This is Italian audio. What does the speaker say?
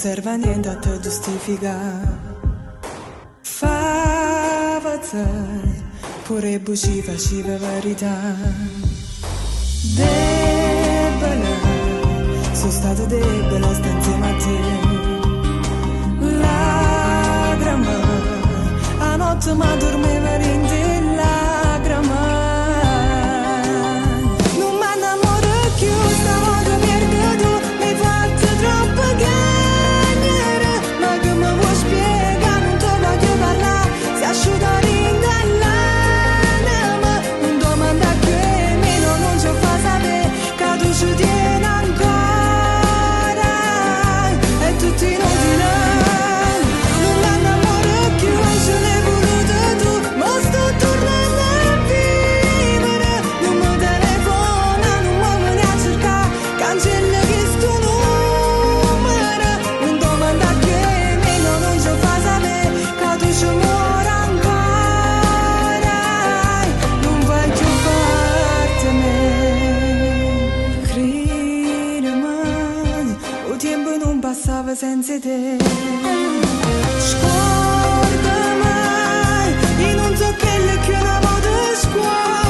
serve niente a te giustificare. Favate, pure bugie faceva verità. Debole, sono stato debole, sta insieme a te. Lagrima, a notte ma dormeva in te lagrima. Non mi innamoro più, stavolta perché tu mi hai fatto troppo chiedere. Ma che mi vuoi spiegare, non ti voglio parlare, si asciuga l'indall'anima. Non domanda che meno, non ci fa sapere che tu ci tieni ancora. È tutto inutile. Senza te scorda mai, io non so che le che una volta scuola.